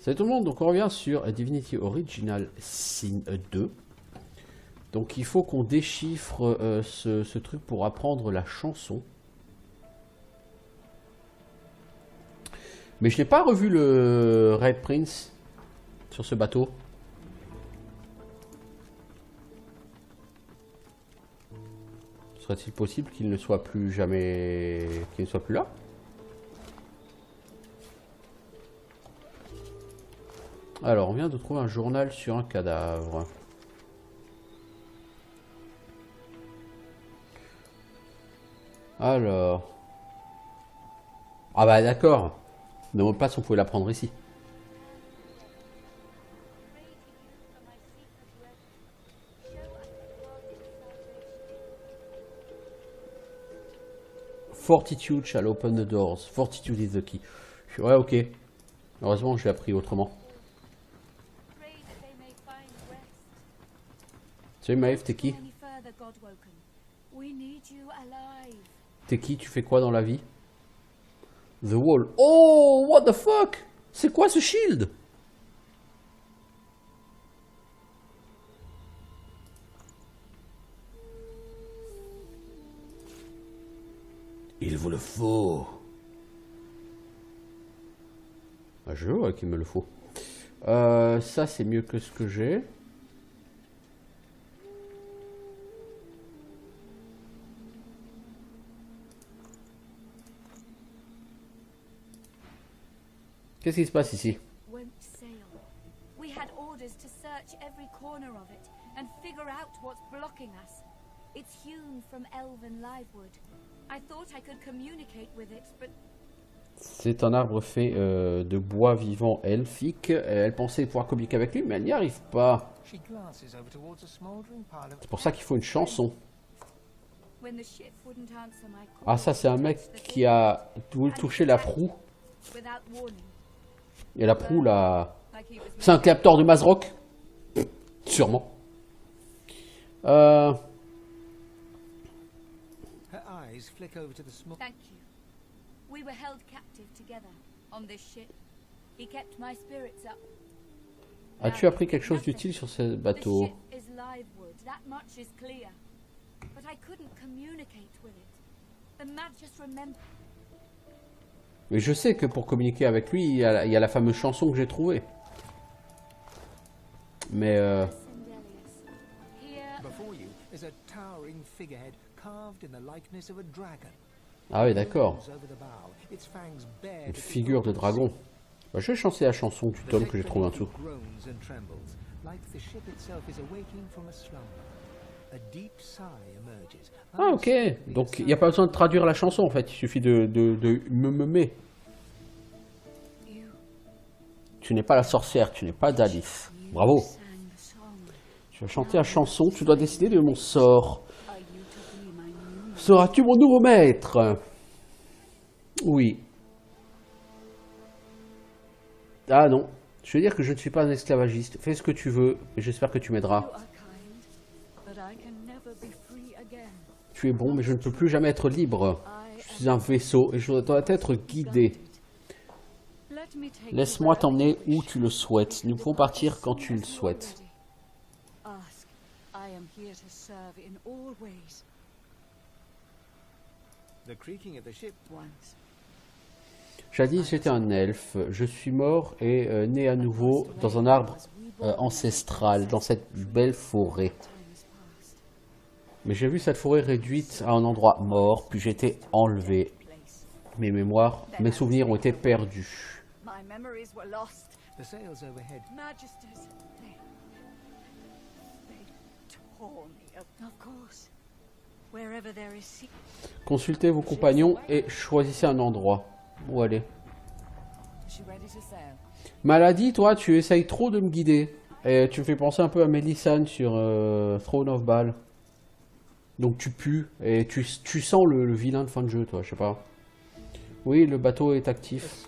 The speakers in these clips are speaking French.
Salut tout le monde, donc on revient sur Divinity Original Sin 2. Donc il faut qu'on déchiffre ce truc pour apprendre la chanson. Mais je n'ai pas revu le Red Prince sur ce bateau. Serait-il possible qu'il ne soit plus jamais... qu'il ne soit plus là? Alors, on vient de trouver un journal sur un cadavre. Alors... Ah bah d'accord. Le mot de passe, on pouvait l'apprendre ici. Fortitude shall open the doors. Fortitude is the key. Ouais, ok. Heureusement, j'ai appris autrement. Salut Maëv, t'es qui? T'es qui? Tu fais quoi dans la vie? The Wall. Oh, what the fuck? C'est quoi ce shield? Il vous le faut. Ah, je vois qu'il me le faut. Ça, c'est mieux que ce que j'ai. Qu'est-ce qui se passe ici? We had orders to search every corner of it and figure out what's blocking us. It's hewn from elven livewood. I thought I could communicate with it, but c'est un arbre fait de bois vivant elfique. Elle pensait pouvoir communiquer avec lui, mais elle n'y arrive pas. C'est pour ça qu'il faut une chanson. Ah, ça, c'est un mec qui a voulu toucher la proue. Et la proue, là... C'est un capteur de Mazrock. Sûrement. Thank you. We were held captive together on this ship. He kept my spirits up. As-tu appris quelque chose d'utile sur ce bateau? The ship is livewood, that much is clear. But I couldn't communicate with it. The mad just remember. Mais je sais que pour communiquer avec lui, il y a la fameuse chanson que j'ai trouvée. Mais ah oui, d'accord. Une figure de dragon. Bah, je vais chanter la chanson du tome que j'ai trouvé en dessous. Ah ok, donc il n'y a pas besoin de traduire la chanson en fait, il suffit de me. Tu n'es pas la sorcière, tu n'es pas d'Alice. Bravo. Tu vas chanter la chanson, tu dois décider de mon sort. Seras-tu mon nouveau maître? Oui. Ah non, je veux dire que je ne suis pas un esclavagiste. Fais ce que tu veux, et j'espère que tu m'aideras. Tu es bon, mais je ne peux plus jamais être libre. Je suis un vaisseau et je dois être guidé. Laisse-moi t'emmener où tu le souhaites. Nous pouvons partir quand tu le souhaites. Jadis, j'étais un elfe. Je suis mort et né à nouveau dans un arbre ancestral, dans cette belle forêt. Mais j'ai vu cette forêt réduite à un endroit mort, puis j'ai été enlevé. Mes mémoires, mes souvenirs ont été perdus. Consultez vos compagnons et choisissez un endroit. Où aller? Maladie, toi, tu essayes trop de me guider. Et tu me fais penser un peu à Melisande sur Throne of Ball. Donc tu pues et tu sens le vilain de fin de jeu, toi, je sais pas. Oui, le bateau est actif.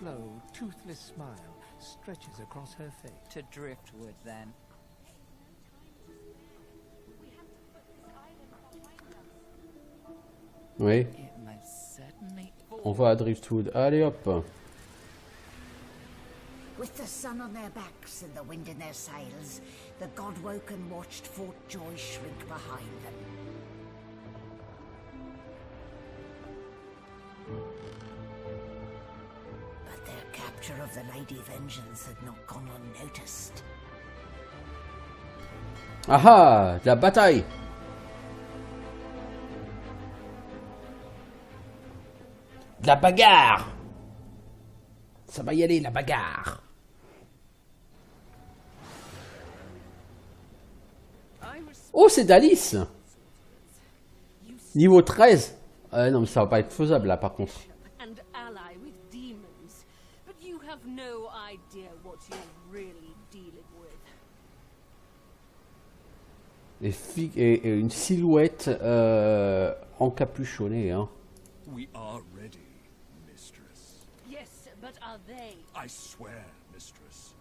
Oui. On va à Driftwood. Allez hop. With the sun on their backs and the wind in their sails, the Godwoken watched Fort Joy shrink behind them. But their capture of the Lady Vengeance had not gone unnoticed. Ah ah, la bataille. De la bagarre. Ça va y aller, la bagarre. Oh, c'est d'Alice. Niveau 13. Non, mais ça va pas être faisable, là, par contre. And ally with demons, but you have no idea what you're really dealing with. Et une silhouette encapuchonnée, hein. We are ready, mistress. Yes, but are they? I swear, mistress.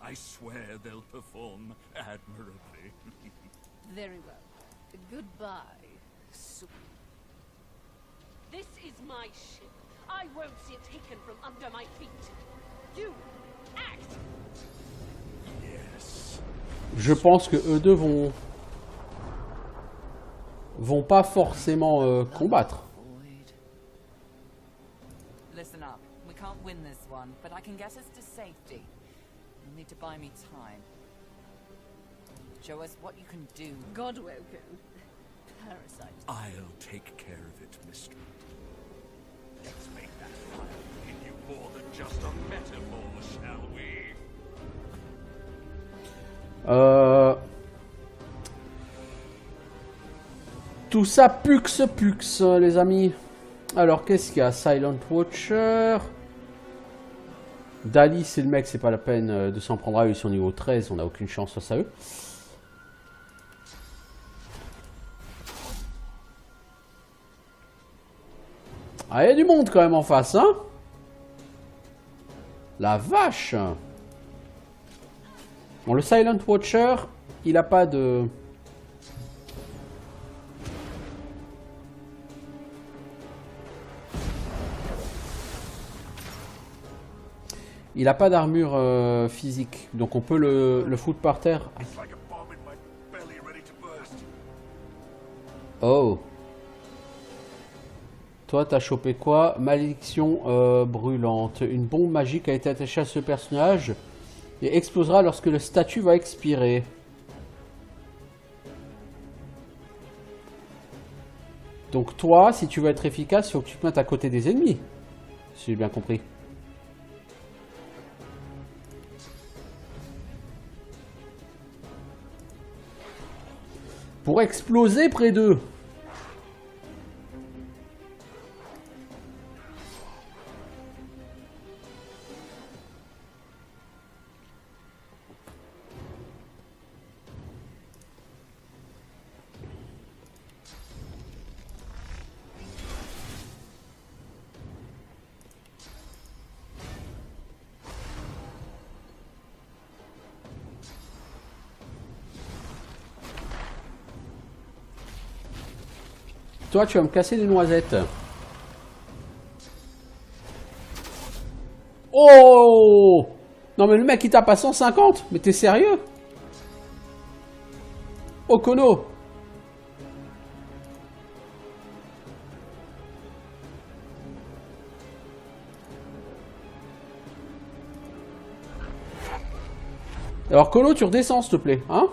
I swear they'll perform admirably. Very well. Goodbye, soup. This is my ship. I won't see it taken from under my feet. You act. Yes. Je pense que eux deux vont pas forcément combattre. Listen up. We can't win this one, but I can get us to safety. You'll need to buy me time. Show us what you can do. Godwoken. Parasite. I'll take care of it, mistress. Let's make that fire in you more than just a metaphor, shall we? Tout ça pux, les amis. Alors, qu'est-ce qu'il y a? Silent Watcher. Dali, c'est le mec, c'est pas la peine de s'en prendre à eux. Ils sont niveau 13, on n'a aucune chance face à eux. Ah, il y a du monde quand même en face, hein? La vache! Bon, le Silent Watcher, il a pas de... Il a pas d'armure physique, donc on peut le foutre par terre. It's like a bomb in my belly ready to burst. Oh. Toi, t'as chopé quoi? Malédiction brûlante. Une bombe magique a été attachée à ce personnage et explosera lorsque le statut va expirer. Donc toi, si tu veux être efficace, il faut que tu te mettes à côté des ennemis. Si j'ai bien compris. Pour exploser près d'eux. Toi, tu vas me casser des noisettes. Oh! Non, mais le mec, il tape à 150. Mais t'es sérieux? Oh, Kono. Alors, Kono, tu redescends, s'il te plaît. Hein?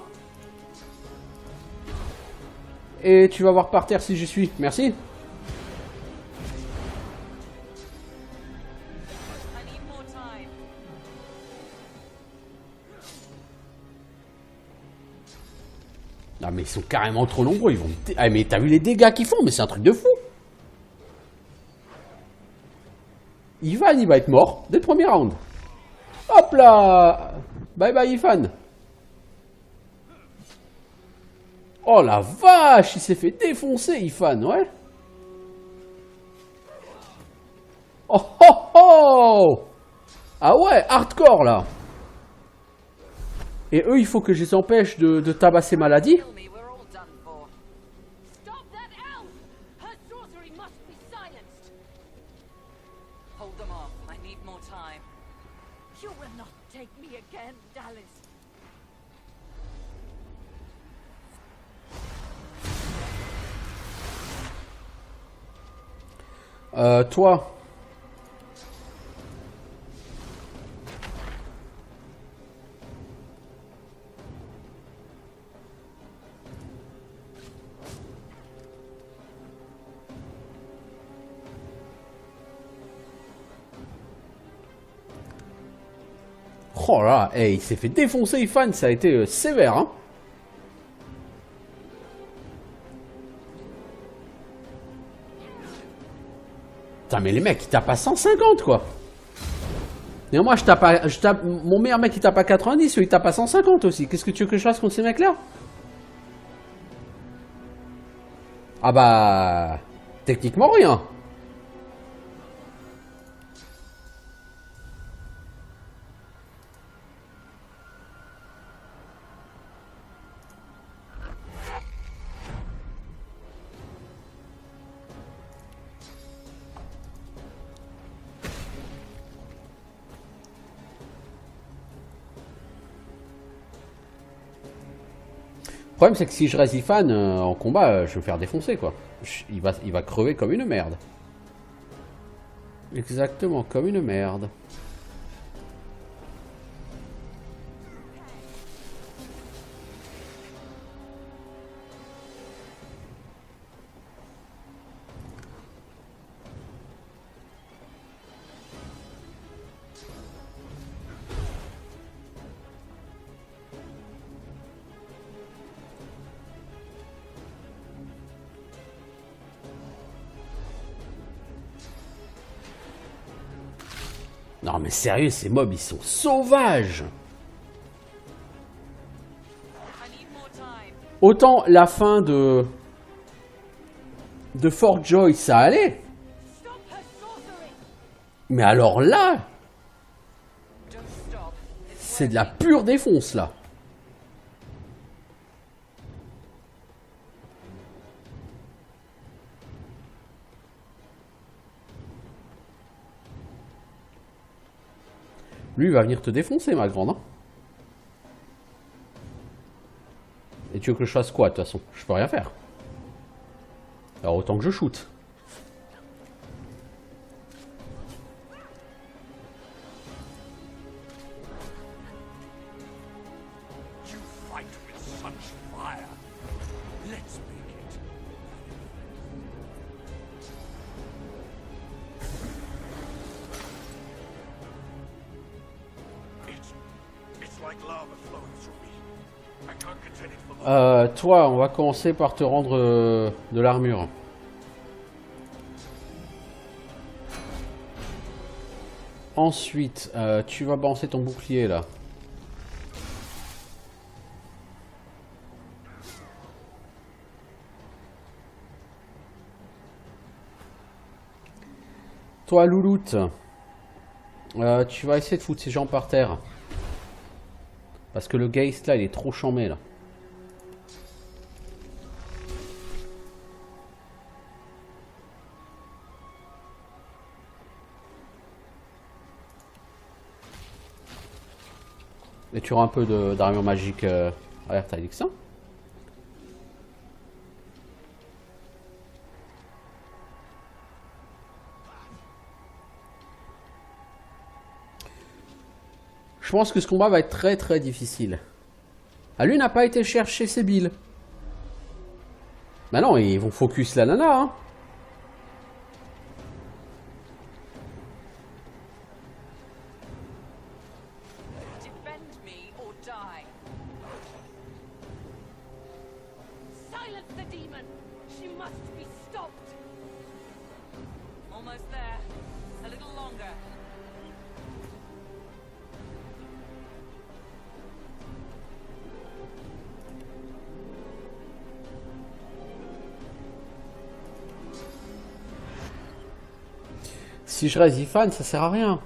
Et tu vas voir par terre si j'y suis. Merci. I need more time. Ah mais ils sont carrément trop nombreux. Ils vont... Ah mais t'as vu les dégâts qu'ils font? Mais c'est un truc de fou. Ivan, il va être mort dès le premier round. Hop là. Bye bye Ivan. Oh la vache, il s'est fait défoncer, Ifan, ouais. Oh oh oh. Ah ouais, hardcore là. Et eux, il faut que je les empêche de tabasser maladie. Kill me, we're all done for. Stop that elf! Her sorcery must be silenced! Hold them off. I need more time. You will not take me again, Dallas. Toi. Oh là, hey, il s'est fait défoncer, Ifan, ça a été sévère, hein. Putain, mais les mecs, ils tapent à 150, quoi. Et moi, mon meilleur mec, il tape à 90, il tape à 150 aussi. Qu'est-ce que tu veux que je fasse contre ces mecs-là? Ah bah... Techniquement, rien. Le problème, c'est que si je reste Ifan en combat, je vais me faire défoncer, quoi. Il va crever comme une merde. Exactement, comme une merde. Non mais sérieux, ces mobs, ils sont sauvages. Autant la fin de Fort Joy, ça allait. Mais alors là, c'est de la pure défonce, là. Lui, il va venir te défoncer, ma grande. Hein. Et tu veux que je fasse quoi, de toute façon? Je peux rien faire. Alors, autant que je shoot. You fight with such fire. Let's make it. It's like lava flowing through me. I can't contain it for long. Toi, on va commencer par te rendre de l'armure. Ensuite, tu vas balancer ton bouclier, là. Toi, Louloute, tu vas essayer de foutre ces gens par terre. Parce que le Geist, là, il est trop chambé, là. Et tu auras un peu d'armure magique alerte à Elixir. Je pense que ce combat va être très très difficile. Ah, lui n'a pas été chercher ses billes. Bah non, ils vont focus la nana, hein. Defend me or die. Silence the demon! She must be stopped! Almost there. A little longer. Si je reste Ifan, ça sert à rien.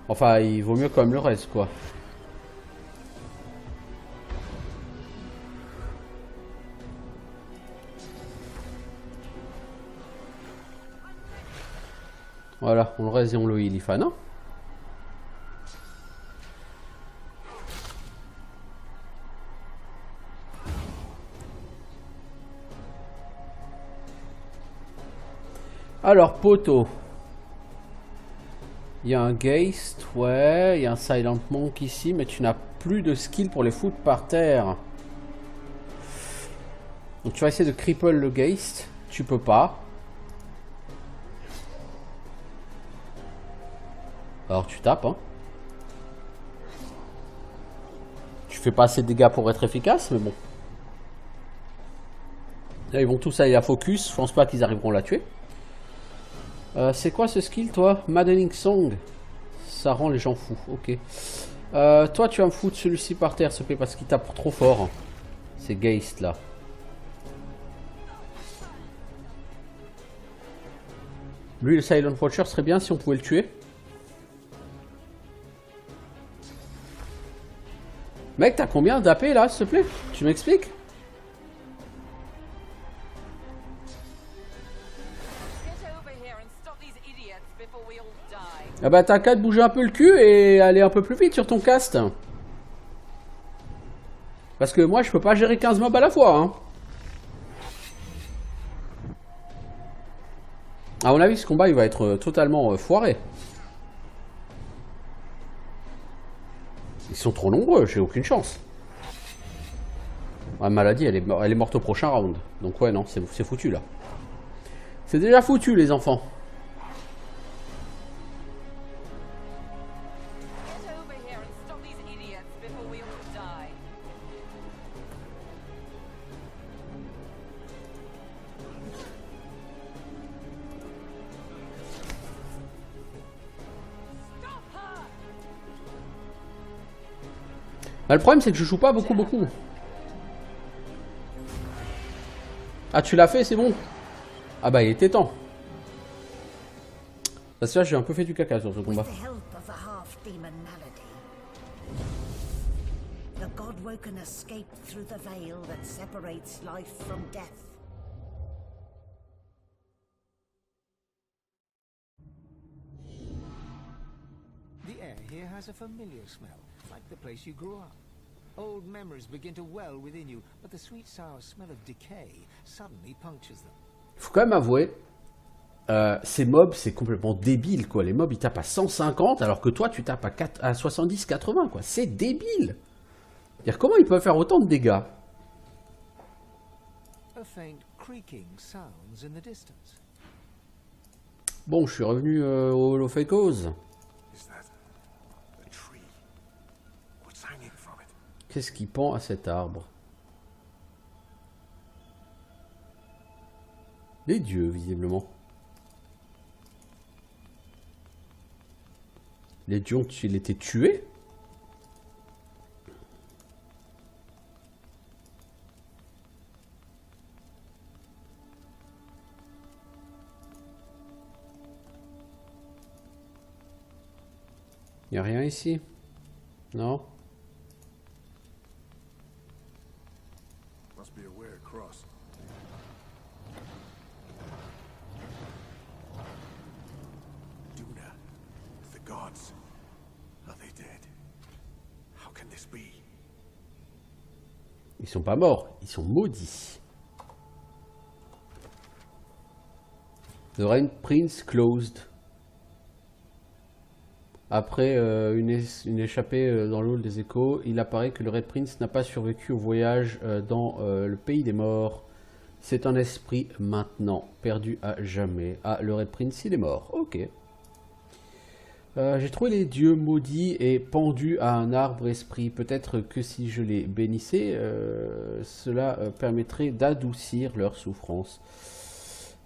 Enfin, il vaut mieux quand même le reste, quoi. Voilà, on le reste et on le heal, Ifan. Hein. Alors, poteau. Il y a un Geist, ouais. Il y a un Silent Monk ici, mais tu n'as plus de skill pour les foutre par terre. Donc tu vas essayer de cripple le Geist. Tu peux pas. Alors tu tapes, hein. Tu fais pas assez de dégâts pour être efficace, mais bon. Là, ils vont tous aller à focus. Je pense pas qu'ils arriveront à la tuer. C'est quoi ce skill, toi? Maddening Song. Ça rend les gens fous. Ok. Toi, tu vas me foutre celui-ci par terre, s'il te plaît, parce qu'il tape trop fort. C'est Geist, là. Lui, le Silent Watcher, serait bien si on pouvait le tuer. Mec, t'as combien d'AP, là, s'il te plaît? Tu m'expliques? Ah bah t'as qu'à te bouger un peu le cul et aller un peu plus vite sur ton cast. Parce que moi je peux pas gérer 15 mobs à la fois, hein. À mon avis ce combat il va être totalement foiré. Ils sont trop nombreux, j'ai aucune chance. La maladie elle est morte au prochain round. Donc ouais non, c'est foutu là. C'est déjà foutu les enfants. Bah, le problème c'est que je joue pas beaucoup. Ah tu l'as fait, c'est bon. Ah bah il était temps. Parce que là j'ai un peu fait du caca sur ce combat. With the help of the half-demon malady, the Godwoken escaped through the veil that separates life from death. The air here has a familiar smell, like the place you grew up. Old memories begin to well within you, but the sweet sour smell of decay suddenly punctures them. Faut quand même avouer, ces mobs c'est complètement débile quoi. Les mobs ils tapent à 150 alors que toi tu tapes à 70-80 quoi. C'est débile. Dire comment ils peuvent faire autant de dégâts? A faint creaking sounds in the distance. Bon, je suis revenu au Hall of Echoes. Qu'est-ce qui pend à cet arbre? Les dieux, visiblement. Les dieux ont-ils été tués? Il n'y a rien ici? Non? Must be a way across. Duna, the gods, are they dead? How can this be? Ils sont pas morts, ils sont maudits. The Red Prince closed. Après une échappée dans le hall des échos, il apparaît que le Red Prince n'a pas survécu au voyage dans le pays des morts. C'est un esprit maintenant, perdu à jamais. Ah, le Red Prince, il est mort. Ok. J'ai trouvé les dieux maudits et pendus à un arbre esprit. Peut-être que si je les bénissais, cela permettrait d'adoucir leur souffrance.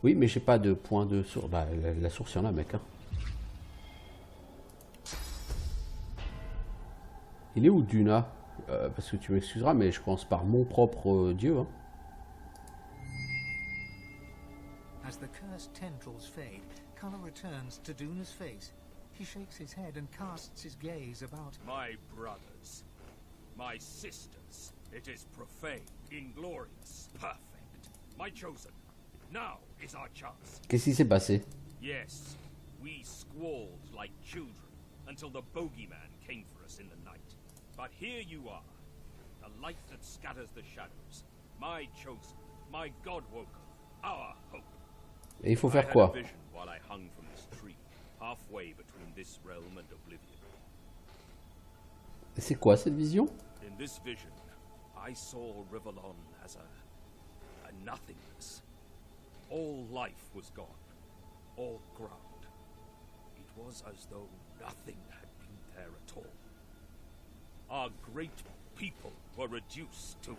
Oui, mais j'ai pas de point de source. Bah, la source, il y en a, mec. Hein. Il est où Duna? Parce que tu m'excuseras, mais je commence par mon propre dieu. Hein. As the cursed tendrils fade, color returns to Duna's face. He shakes his head and casts his gaze about. My brothers, my sisters, it is profane, inglorious, perfect. My chosen, now is our chance. Qu'est-ce qui s'est passé? Yes, we squalled like children until the bogeyman came for us in the night. But here you are, the light that scatters the shadows, my chosen, my God-woken, our hope. Et il faut I faire had a quoi? vision while I hung from this tree, halfway between this realm and oblivion. C'est quoi cette vision? In this vision, I saw Rivellon as a nothingness. All life was gone, all ground. It was as though nothing had been there at all. Our great people were reduced to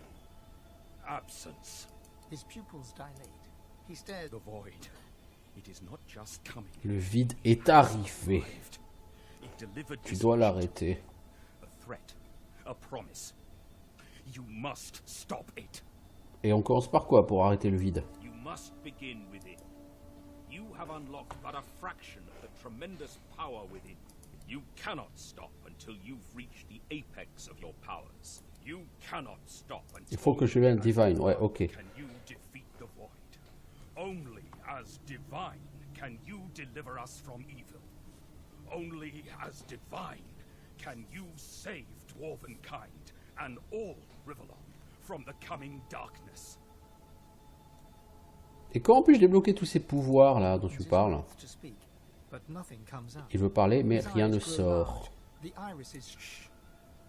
absence. His pupils dilate. He stares. The void. It is not just coming. Le vide est arrivé. It delivered Tu this dois vision. l'arrêter. A threat, a promise. You must stop it. Et on commence par quoi pour arrêter le vide? You must begin within. You have unlocked but a fraction of the tremendous power within. You cannot stop until you've reached the apex of your powers. You cannot stop until Il faut que je devienne divine. Ouais, ok. can you defeat the void. Only as divine can you deliver us from evil. Only as divine can you save Dwarvenkind and all Rivellon from the coming darkness. Et comment puis-je débloquer tous ces pouvoirs là dont tu his parles? mouth to speak, but nothing comes out. Il veut parler, mais His rien eyes ne grow sort. large. The irises.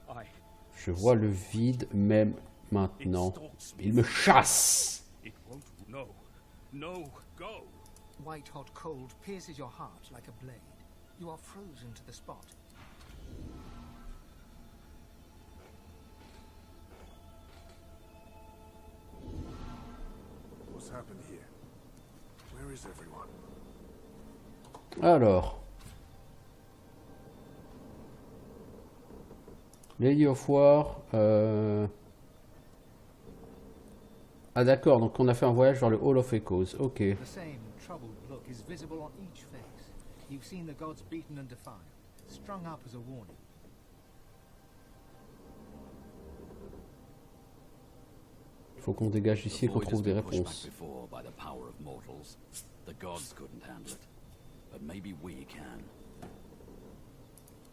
I Je vois le vide même maintenant. Il me chasse. It won't. No. No. Go. White hot cold pierces your heart like a blade. You are frozen to the spot. What's happened here? Where is everyone? Alors. Lady of War. Ah d'accord, donc on a fait un voyage vers le Hall of Echoes. Ok. The same troubled look is visible on each face. You've seen the gods beaten and defiled, strung up as a warning. Il faut qu'on dégage ici et qu'on void has trouve des been pushed back réponses. before by the power of mortals. The gods couldn't handle it, but maybe we can.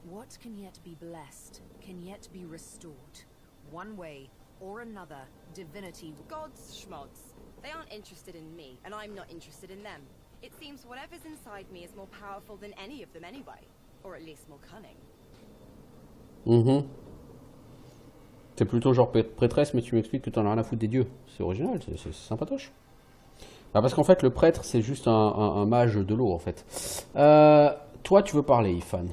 What can yet be blessed, can yet be restored. One way or another, divinity. Gods, schmods. They aren't interested in me, and I'm not interested in them. It seems whatever's inside me is more powerful than any of them anyway. Or at least more cunning. Mhm. T'es plutôt genre prêtresse, mais tu m'expliques que t'en as rien à foutre des dieux. C'est original, c'est sympatoche. Bah parce qu'en fait, le prêtre, c'est juste un mage de l'eau, en fait. Toi, tu veux parler, Ifan?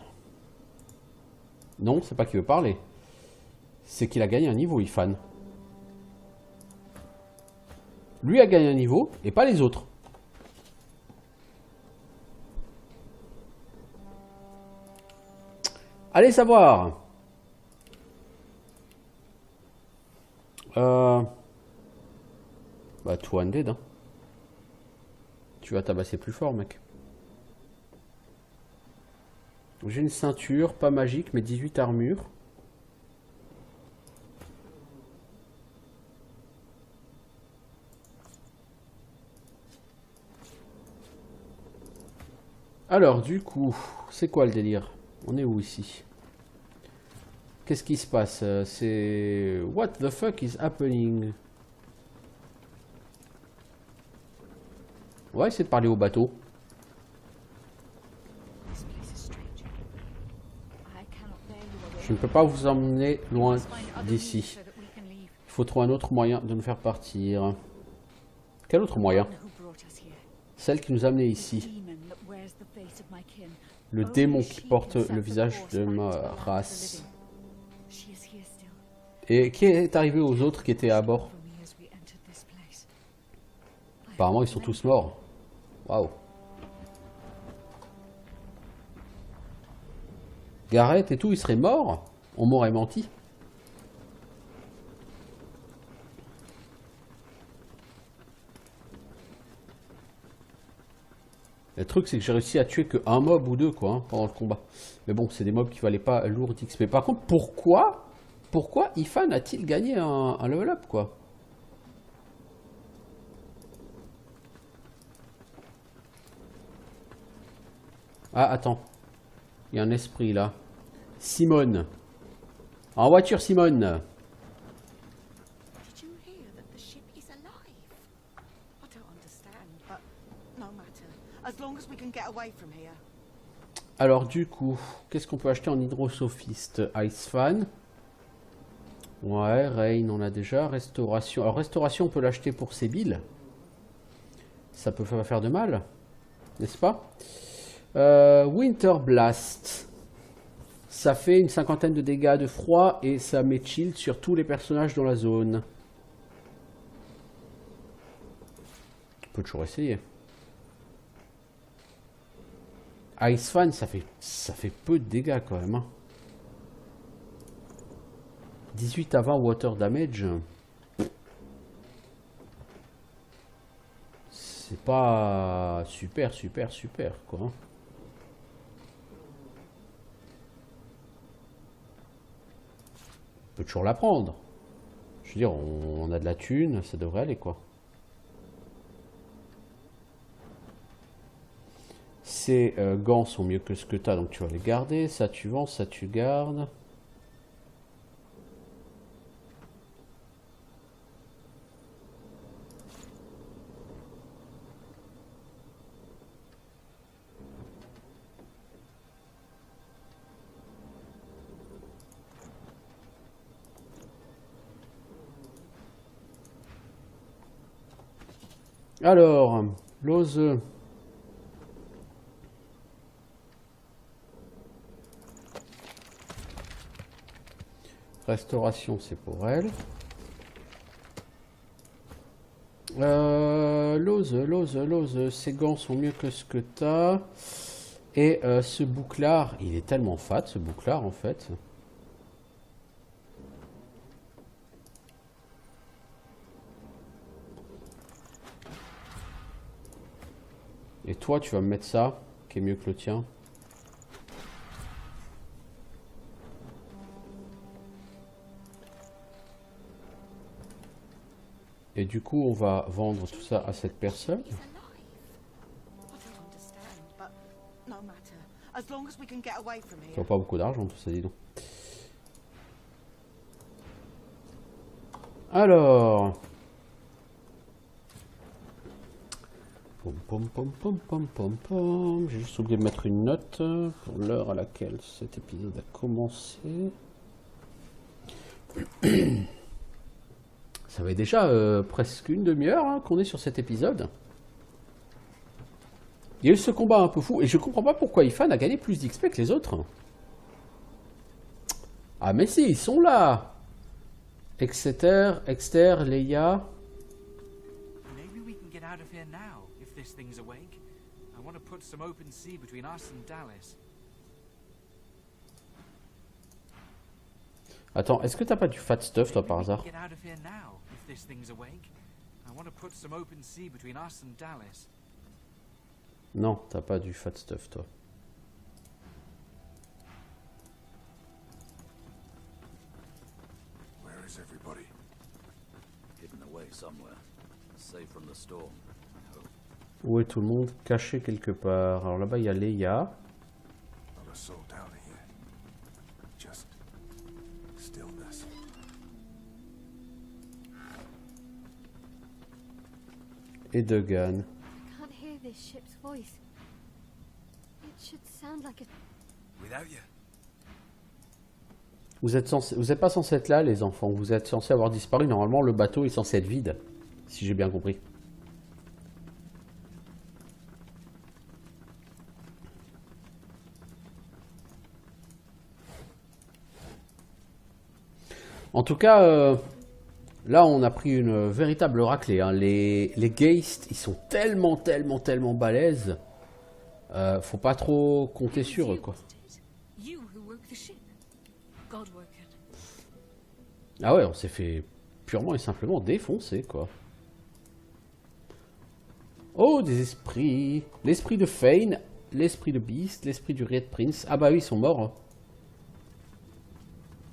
Non, c'est pas qu'il veut parler. C'est qu'il a gagné un niveau, Ifan. Lui a gagné un niveau, et pas les autres. Allez savoir. Bah, toi, Undead, hein. Tu vas tabasser plus fort, mec. J'ai une ceinture, pas magique, mais 18 armures. Alors, du coup, c'est quoi le délire? On est où ici? Qu'est-ce qui se passe? C'est... What the fuck is happening? On va essayer de parler au bateau. Je ne peux pas vous emmener loin d'ici. Il faut trouver un autre moyen de nous faire partir. Quel autre moyen? Celle qui nous a amenés ici. Le démon qui porte le visage de ma race. Et qui est arrivé aux autres qui étaient à bord? Apparemment, ils sont tous morts. Waouh. Gareth et tout, ils seraient morts? On m'aurait menti. Le truc, c'est que j'ai réussi à tuer que un mob ou deux, quoi, hein, pendant le combat. Mais bon, c'est des mobs qui valaient pas lourd d'XP. Par contre, pourquoi Ifan a-t-il gagné un level up, quoi? Ah, attends. Il y a un esprit, là. Simone. En voiture, Simone. Did you hear that the ship is alive? I don't understand, but no matter. can get away from here. Alors du coup, qu'est-ce qu'on peut acheter en hydrosophiste? Ice Fan. Ouais, Rain on a déjà. Restauration. Alors restauration on peut l'acheter pour ses billes. Ça peut pas faire de mal, n'est-ce pas? Winter Blast. Ça fait une 50aine de dégâts de froid et ça met chill sur tous les personnages dans la zone. On peut toujours essayer. Ice Fan, ça fait peu de dégâts quand même. Hein. 18 à 20 water damage. C'est pas super quoi. On peut toujours la prendre. Je veux dire, on a de la thune, ça devrait aller quoi. Ces gants sont mieux que ce que tu as, donc tu vas les garder. Ça tu vends, ça tu gardes. Alors, l'ose. Restauration, c'est pour elle. L'ose, ces gants sont mieux que ce que t'as. Et ce bouclard, il est tellement fat, ce bouclard, en fait. Et toi, tu vas me mettre ça, qui est mieux que le tien. Et du coup, on va vendre tout ça à cette personne. Ça vaut pas beaucoup d'argent, tout ça, dis donc. Alors... J'ai juste oublié de mettre une note pour l'heure à laquelle cet épisode a commencé. Ça fait déjà presque une demi-heure hein, qu'on est sur cet épisode. Il y a eu ce combat un peu fou et je comprends pas pourquoi Ifan a gagné plus d'XP que les autres. Ah mais si, ils sont là. Exeter, Leia. Things awake. I want to put some open sea between us and Dallas. Attends, est-ce que t'as pas du fat stuff toi par hasard? Get out of here now if this thing's awake. I want to put some open sea between us and Dallas. Non, t'as pas du fat stuff toi. Where is everybody? Hidden away somewhere. Safe from the storm. Où est tout le monde? Caché quelque part. Alors là-bas, il y a Leia. Et Duggan. Vous êtes pas censés être là, les enfants. Vous êtes censés avoir disparu. Normalement, le bateau est censé être vide. Si j'ai bien compris. En tout cas, là on a pris une véritable raclée. Hein. Les Geist, ils sont tellement balèzes. Faut pas trop compter sur eux, quoi. Ah ouais, on s'est fait purement et simplement défoncer, quoi. Oh, des esprits. L'esprit de Fane, l'esprit de Beast, l'esprit du Red Prince. Ah bah oui, ils sont morts. Hein.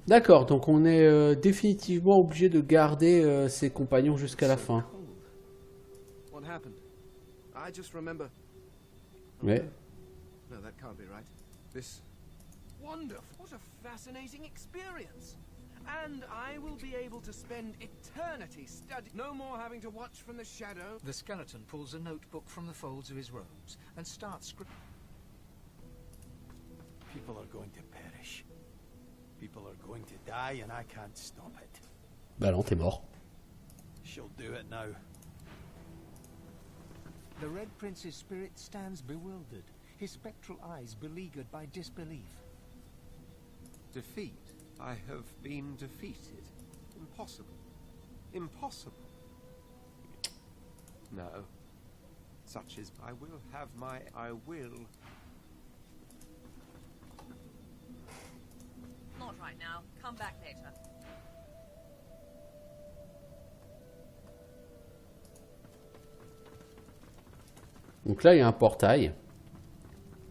D'accord, donc on est définitivement obligé de garder ses compagnons jusqu'à la fin. Mais... No, that can't be right. This... Wonderful. What a fascinating experience. And I will be able to spend eternity studying. No more having to watch from the shadow. The skeleton pulls a notebook from the folds of his robes and starts scribbling. People are going to perish. People are going to die, and I can't stop it. Bah non, t'es mort. She'll do it now. The Red Prince's spirit stands bewildered, his spectral eyes beleaguered by disbelief. Defeat? I have been defeated. Impossible. Impossible. No. Such is... I will have my... I will... Not right now. Come back later. Donc là, il y a un portail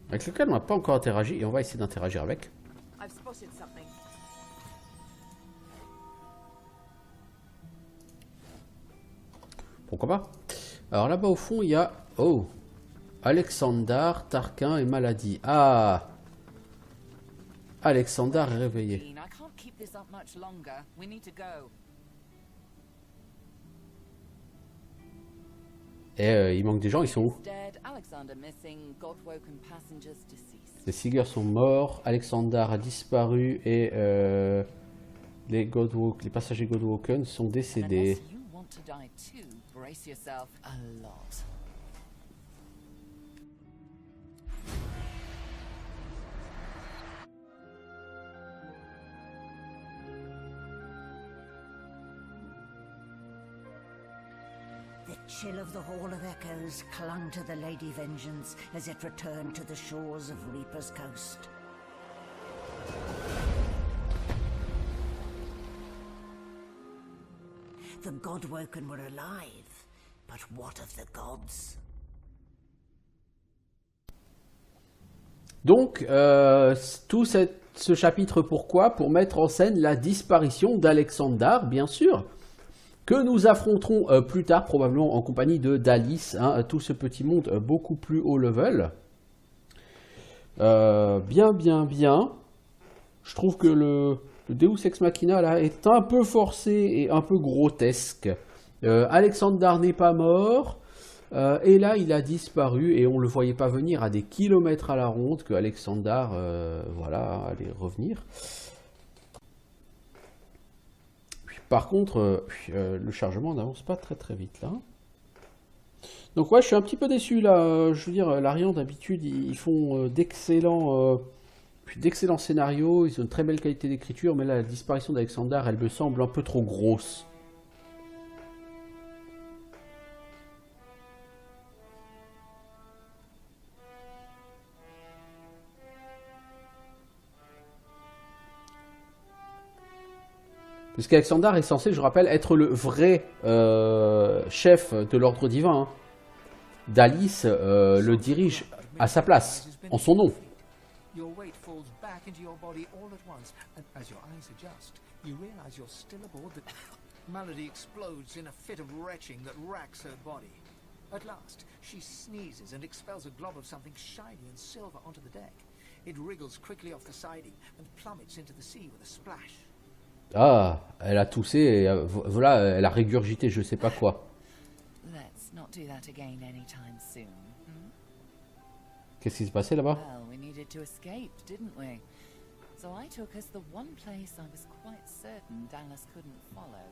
avec lequel on n'a pas encore interagi et on va essayer d'interagir avec. I've spotted something. Pourquoi pas? Alors là-bas au fond, il y a... Oh! Alexandar, Tarquin et Maladie. Ah! Alexandar est réveillé. I can't keep this up much longer. We need to go. Et il manque des gens, ils sont où? Dead, Alexander missing, Godwoken passengers deceased. Les Seegers sont morts, Alexandar a disparu et les passagers Godwoken sont décédés. You want to die too, brace yourself a lot. The chill of the Hall of Echoes clung to the Lady Vengeance as it returned to the shores of Reaper's Coast. The Godwoken were alive, but what of the gods? Donc, tout ce chapitre, pourquoi? Pour mettre en scène la disparition d'Alexandar, bien sûr, que nous affronterons plus tard, probablement en compagnie de Dalice, hein, tout ce petit monde beaucoup plus haut level. Bien. Je trouve que le Deus Ex Machina là, est un peu forcé et un peu grotesque. Alexandar n'est pas mort, et là il a disparu, et on ne le voyait pas venir à des kilomètres à la ronde que Alexandar voilà, allait revenir. Par contre, le chargement n'avance pas très vite là. Donc ouais, je suis un petit peu déçu là. Je veux dire, l'Arian d'habitude, ils font d'excellents scénarios, ils ont une très belle qualité d'écriture, mais là, la disparition d'Alexandar, elle me semble un peu trop grosse. Puisqu'Alexandar est censé, je rappelle, être le vrai chef de l'ordre divin. Hein. Dalice le dirige à sa place, en son nom. Your weight falls back into your body all at once, and as your eyes adjust, you realize you're still aboard the... Malady explodes in a fit of retching that racks her body. At last, she sneezes and expels a glob of something shiny and silver onto the deck. It wriggles quickly off the siding and plummets into the sea with a splash. Ah, elle a toussé et voilà, elle a régurgité je sais pas quoi. Let's not do that again anytime soon. Qu'est-ce qui s'est passé là-bas? Well, we needed to escape, didn't we? So I took us the one place I was quite certain Dallas couldn't follow.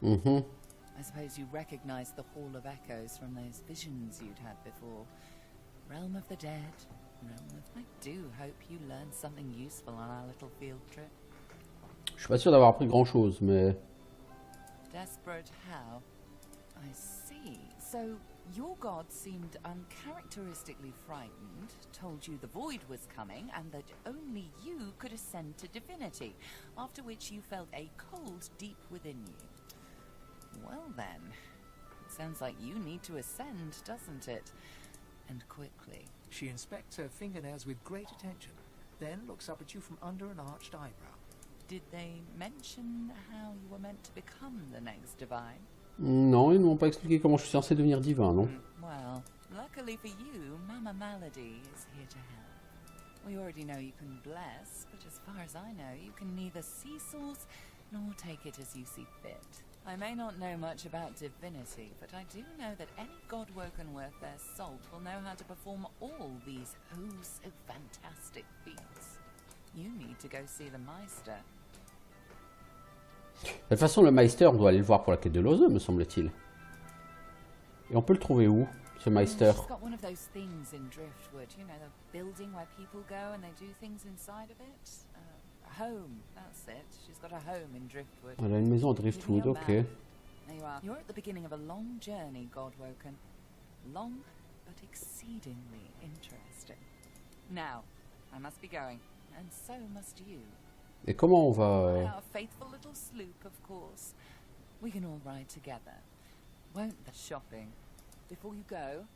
Mm-hmm. I suppose you recognize the Hall of Echoes from those visions you'd had before. Realm of the dead, realm of... I do hope you learned something useful on our little field trip. Je suis pas sûr d'avoir appris grand chose, mais... Desperate how? I see. So, your god seemed uncharacteristically frightened, told you the void was coming, and that only you could ascend to divinity, after which you felt a cold deep within you. Well then, it sounds like you need to ascend, doesn't it? And quickly. She inspects her fingernails with great attention, then looks up at you from under an arched eyebrow. Did they mention how you were meant to become the next divine? Non, ils ne m'ont pas expliqué comment je suis censé devenir divin, non? Well, luckily for you, Mama Malady is here to help. We already know you can bless, but as far as I know, you can neither see souls nor take it as you see fit. I may not know much about divinity, but I do know that any god-woken worth their salt will know how to perform all these so fantastic feats. You need to go see the Meister. De toute façon, le Meister, on doit aller le voir pour la quête de l'Ose, me semble-t-il. Et on peut le trouver où, ce Meister? She's got one of those things in Driftwood, you know, the building where people go and they do things inside of it. A home, that's it. She's got a home in Driftwood. Elle a une maison à Driftwood, ok. There you are. You're at the beginning of a long journey, Godwoken. Long, but exceedingly interesting. Now, I must be going, and so must you. Et comment on va... Our faithful little sloop, of course. We can all ride together. Won't the shopping? Before you go,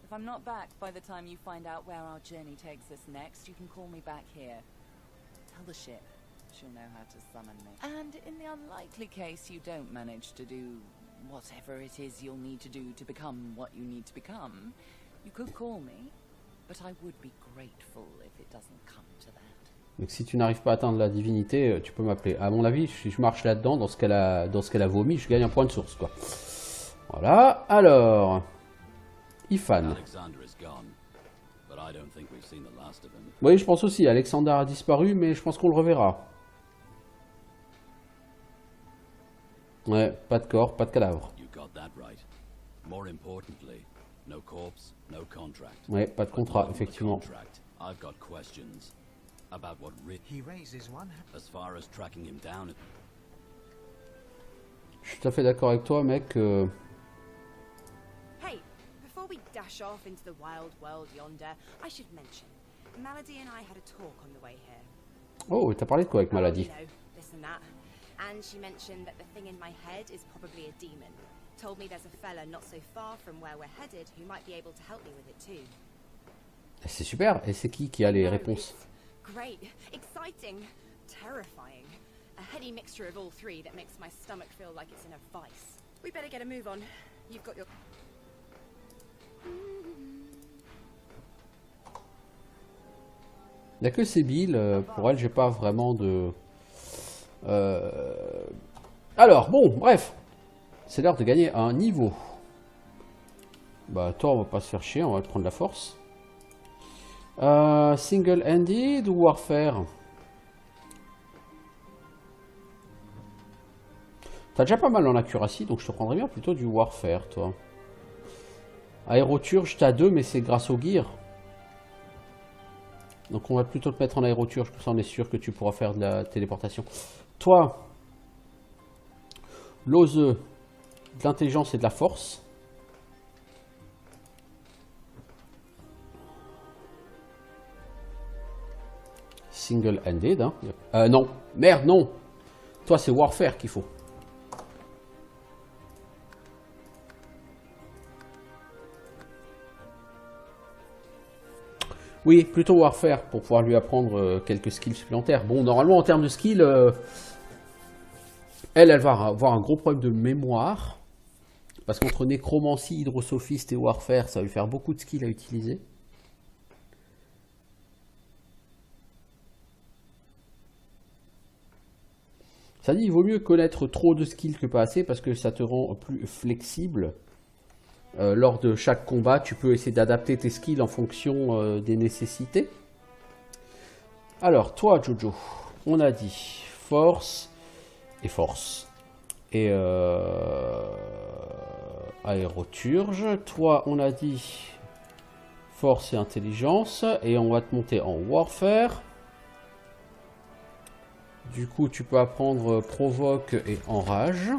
if I'm not back by the time you find out where our journey takes us next, you can call me back here. Tell the ship. She'll know how to summon me. And in the unlikely case you don't manage to do whatever it is you'll need to do to become what you need to become, you could call me, but I would be grateful if it doesn't come to that. Donc si tu n'arrives pas à atteindre la divinité, tu peux m'appeler. À mon avis, si je marche là-dedans, dans ce qu'elle a vomi, je gagne un point de source, quoi. Voilà, alors... Ifan. Oui, je pense aussi. Alexander a disparu, mais je pense qu'on le reverra. Ouais, pas de corps, pas de cadavre. Ouais, pas de contrat, effectivement. Je suis tout à fait d'accord avec toi, mec. Hey, before we dash off into the wild world yonder, I should mention, Malady and I had a talk on the way here. Oh, t'as parlé de quoi avec Malady? You know, this and that. And she mentioned that the thing in my head is probably a demon. Told me there's a fella not so far from where we're headed who might be able to help me with it too. C'est super. Et c'est qui a les réponses? Great, exciting, terrifying. A heady mixture of all three that makes my stomach feel like it's in a vice. We better get a move on. You've got your... Il n'y a que Sébil. Pour elle, j'ai pas vraiment de... Alors, bon, bref. C'est l'heure de gagner un niveau. Bah, toi, on va pas se faire chier. On va prendre la force. Single-handed ou Warfare? T'as déjà pas mal en accuracy, donc je te prendrais bien plutôt du Warfare, toi. Aéroturge, t'as 2, mais c'est grâce au gear. Donc on va plutôt te mettre en aéroturge, comme ça on est sûr que tu pourras faire de la téléportation. Toi, l'oseux, de l'intelligence et de la force. Single-handed, hein. Non, merde, non. Toi, c'est Warfare qu'il faut. Oui, plutôt Warfare, pour pouvoir lui apprendre quelques skills supplémentaires. Bon, normalement, en termes de skills, elle va avoir un gros problème de mémoire. Parce qu'entre nécromancie, hydrosophiste et Warfare, ça va lui faire beaucoup de skills à utiliser. Ça dit, il vaut mieux connaître trop de skills que pas assez, parce que ça te rend plus flexible. Lors de chaque combat, tu peux essayer d'adapter tes skills en fonction des nécessités. Alors, toi, Jojo, on a dit force et force. Et aéroturge. Toi, on a dit force et intelligence. Et on va te monter en warfare. Du coup, tu peux apprendre provoque et enrage.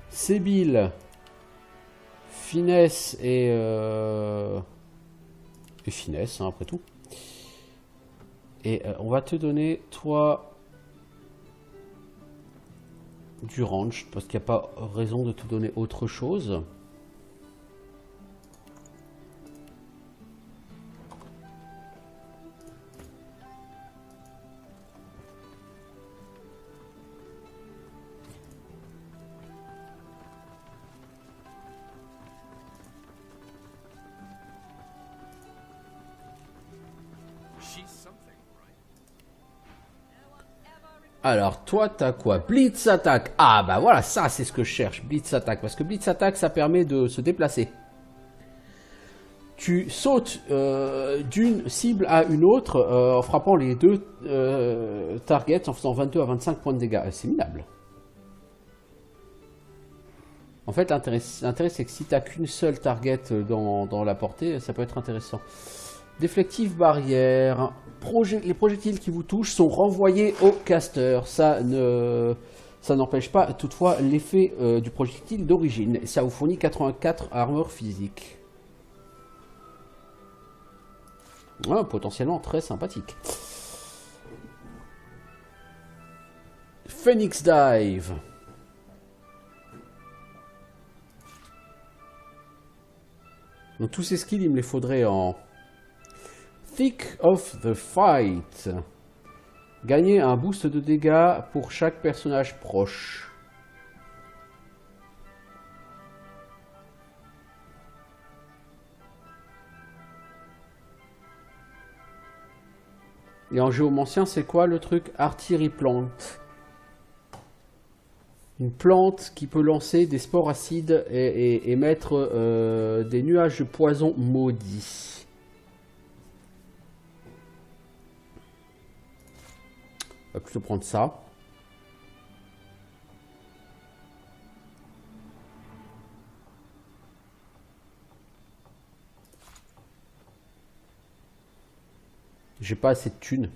Sébil, finesse et finesse, hein, après tout. Et on va te donner, toi, du range, parce qu'il n'y a pas raison de te donner autre chose. Alors, toi, t'as quoi? Blitz attack. Ah, bah voilà, ça, c'est ce que je cherche. Blitz attack. Parce que Blitz attack, ça permet de se déplacer. Tu sautes d'une cible à une autre en frappant les deux targets en faisant 22 à 25 points de dégâts. C'est minable. En fait, l'intérêt, c'est que si t'as qu'une seule target dans la portée, ça peut être intéressant. Déflective barrière. Les projectiles qui vous touchent sont renvoyés au caster. Ça n'empêche pas toutefois l'effet du projectile d'origine. Ça vous fournit 84 armure physique. Ouais, potentiellement très sympathique. Phoenix Dive. Donc tous ces skills, il me les faudrait en Thick of the Fight. Gagner un boost de dégâts pour chaque personnage proche. Et en géomancien, c'est quoi le truc? Artillery Plant. Une plante qui peut lancer des spores acides et émettre des nuages de poison maudits. On va plutôt prendre ça. J'ai pas assez de thunes.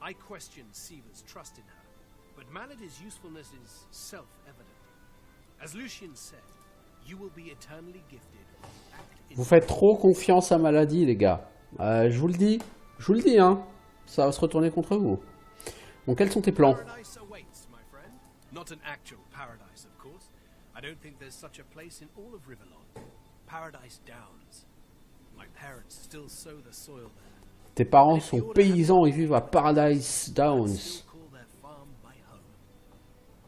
I question Siva's trust in her, but Malady's usefulness is self-evident. As Lucian said, you will be eternally gifted. Vous faites trop confiance à Malady, les gars. Je vous le dis, hein. Ça va se retourner contre vous. Bon, quels sont tes plans? Paradise awaits, my friend. Not an actual paradise, of course. I don't think there's such a place in all of Rivellon. Paradise Downs. My parents still sow the soil there. Tes parents sont paysans et vivent à Paradise Downs.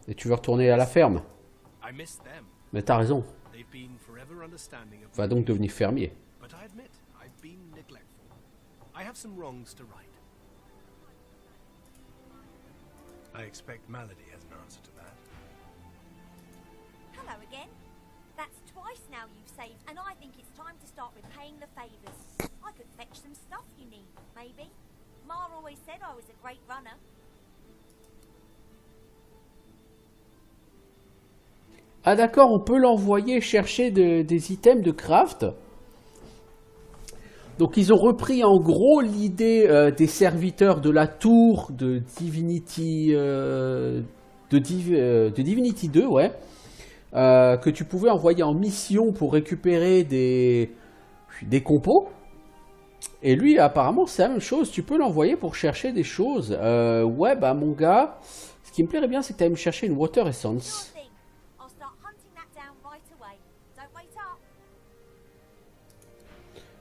Et tu veux retourner à la ferme? Mais t'as raison. Va donc devenir fermier. I expect Malady has an answer to that. Hello again. That's twice now you've saved, and I think it's time to start repaying the favours. I could fetch some stuff you need, maybe. Ma always said I was a great runner. Ah d'accord, on peut l'envoyer chercher des items de craft. Donc ils ont repris en gros l'idée des serviteurs de la tour de Divinity, Divinity 2, ouais. Que tu pouvais envoyer en mission pour récupérer des compos. Et lui, apparemment, c'est la même chose. Tu peux l'envoyer pour chercher des choses. Ouais, bah mon gars, ce qui me plairait bien, c'est que tu ailles me chercher une Water Essence.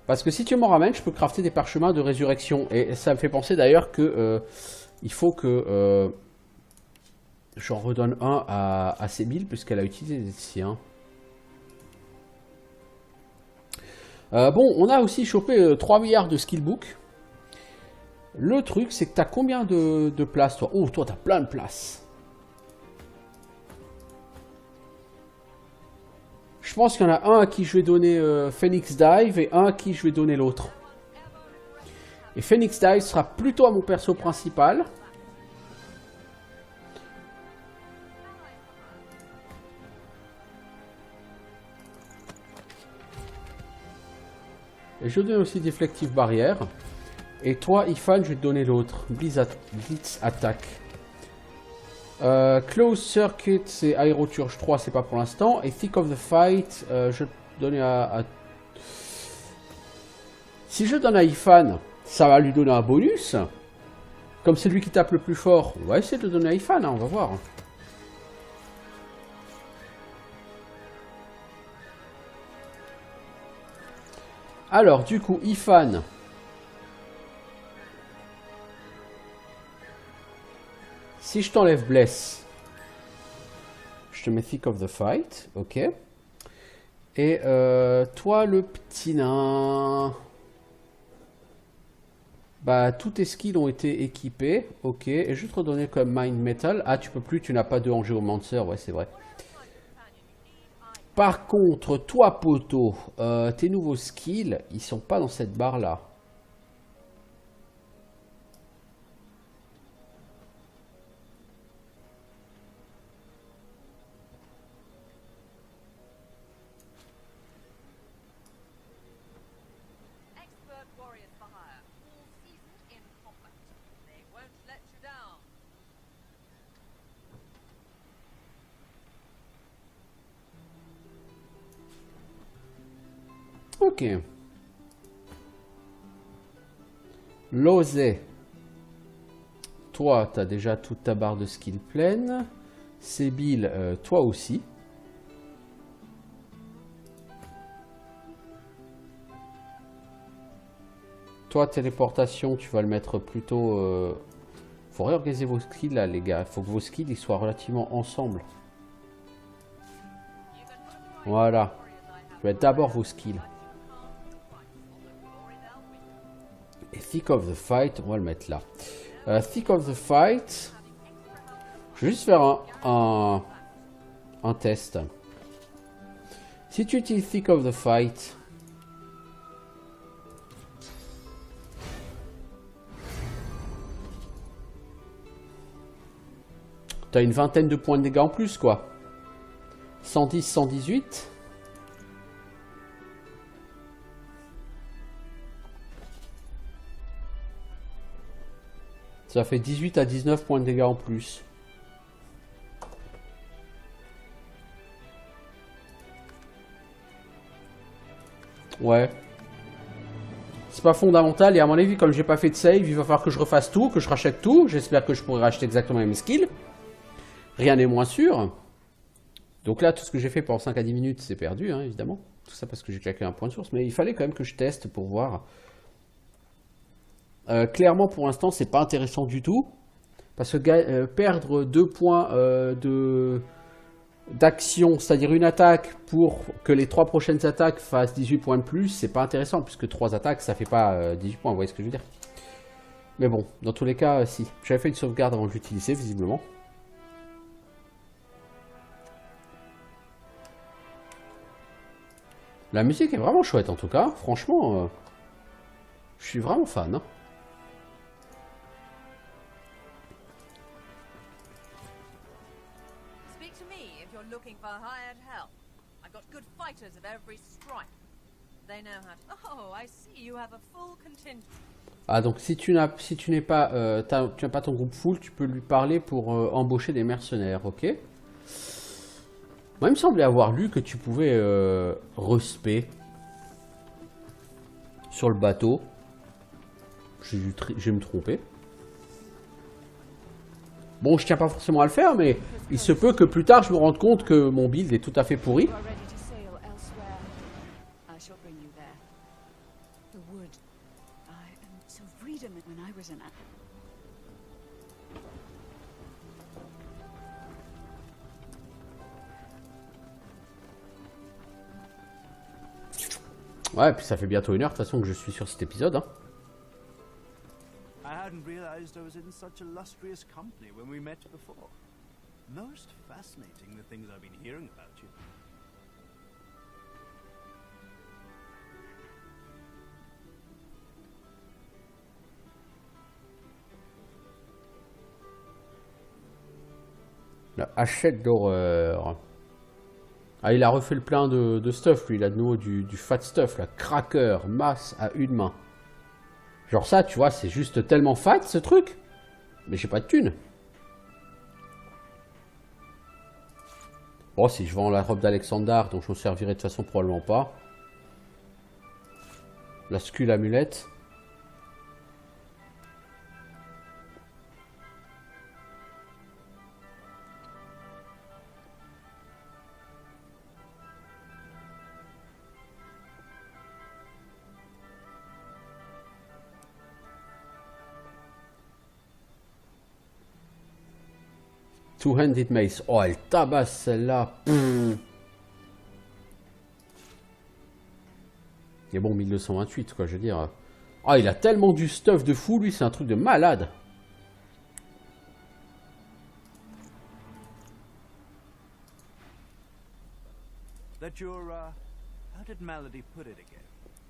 Parce que si tu m'en ramènes, je peux crafter des parchemins de résurrection. Et ça me fait penser d'ailleurs que il faut que j'en redonne un à Sébille, puisqu'elle a utilisé les siens. Bon, on a aussi chopé 3 milliards de skillbook. Le truc, c'est que tu as combien de places, toi? Oh, toi, tu as plein de places. Je pense qu'il y en a un à qui je vais donner Phoenix Dive et un à qui je vais donner l'autre. Et Phoenix Dive sera plutôt à mon perso principal. Et je donne aussi Deflective Barrière. Et toi, Ifan, je vais te donner l'autre. Blitz Attack. Close Circuit, c'est Aéroturge 3, c'est pas pour l'instant. Et Thick of the Fight, je vais te donner à... Si je donne à Ifan, ça va lui donner un bonus. Comme c'est lui qui tape le plus fort, on va essayer de le donner à Ifan, hein, on va voir. Alors, du coup, Ifan. Si je t'enlève Bless, je te mets Thick of the Fight, ok. Et toi, le petit nain, bah tous tes skills ont été équipés, ok. Et je vais te redonner comme Mind Metal. Ah, tu peux plus, tu n'as pas de Géomancer, ouais, c'est vrai. Par contre, toi, poteau, tes nouveaux skills, ils sont pas dans cette barre là. Ok. Losé. Toi, tu as déjà toute ta barre de skill pleine. Sébil, toi aussi. Toi, téléportation, tu vas le mettre plutôt... Faut réorganiser vos skills là, les gars. Faut que vos skills ils soient relativement ensemble. Voilà. Je vais mettre d'abord vos skills. Et Thick of the Fight, on va le mettre là. Thick of the Fight. Je vais juste faire un test. Si tu utilises Thick of the Fight, t'as une vingtaine de points de dégâts en plus, quoi. 110, 118. Ça fait 18 à 19 points de dégâts en plus. Ouais. C'est pas fondamental et à mon avis, comme j'ai pas fait de save, il va falloir que je refasse tout, que je rachète tout. J'espère que je pourrai racheter exactement les mêmes skills. Rien n'est moins sûr. Donc là, tout ce que j'ai fait pendant 5 à 10 minutes, c'est perdu, hein, évidemment. Tout ça parce que j'ai claqué un point de source. Mais il fallait quand même que je teste pour voir. Clairement, pour l'instant, c'est pas intéressant du tout. Parce que perdre 2 points d'action, c'est-à-dire une attaque pour que les 3 prochaines attaques fassent 18 points de plus, c'est pas intéressant. Puisque 3 attaques, ça fait pas 18 points, vous voyez ce que je veux dire. Mais bon, dans tous les cas, si. J'avais fait une sauvegarde avant de l'utiliser, visiblement. La musique est vraiment chouette en tout cas, franchement, je suis vraiment fan. Hein. Speak to me if you're looking for hired help. I've got good fighters of every stripe. They know how to... Oh, I see you have a full contingent. Ah donc si tu n'as pas tu n'as pas ton groupe full, tu peux lui parler pour embaucher des mercenaires, ok? Moi, il me semblait avoir lu que tu pouvais respect sur le bateau. J'ai me tromper. Bon, je tiens pas forcément à le faire, mais il se peut que plus tard je me rende compte que mon build est tout à fait pourri. Ouais, puis ça fait bientôt 1 heure de toute façon que je suis sur cet épisode. Hein. I hadn't realized I was in such illustrious company when we met before. Most fascinating the things I've been hearing about you. La hachette d'horreur. Ah, il a refait le plein de stuff, lui. Il a de nouveau du fat stuff, là. Cracker, masse à une main. Genre ça, tu vois, c'est juste tellement fat, ce truc. Mais j'ai pas de thunes. Bon, si je vends la robe d'Alexandar, donc je m'en servirai de toute façon probablement pas. La skull amulette. Two-handed mace. Oh, elle tabasse celle-là. Et bon, 1228, quoi, je veux dire. Ah, il a tellement du stuff de fou, lui, c'est un truc de malade. That your, how did Malady put it again?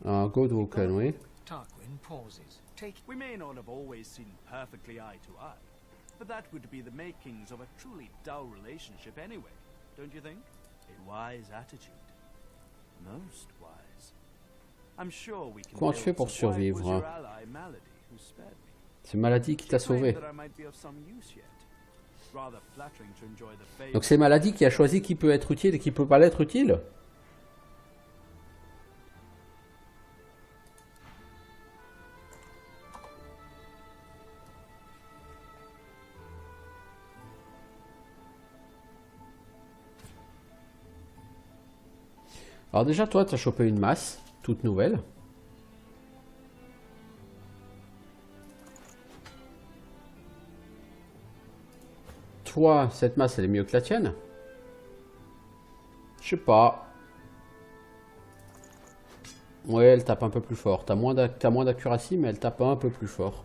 Un Godwalken, oui. Tarquin pauses. We may not have always seen perfectly eye to eye, but that would be the makings of a truly dull relationship anyway, don't you think? A wise attitude. Most wise. I'm sure we can. Comment tu fais pour survivre? C'est Malady qui t'a sauvé. Donc c'est Malady qui a choisi qui peut être utile et qui peut pas l'être utile. Alors déjà toi tu as chopé une masse toute nouvelle. Toi, cette masse, elle est mieux que la tienne? Je sais pas. Ouais, elle tape un peu plus fort. T'as moins d'accuracy, mais elle tape un peu plus fort.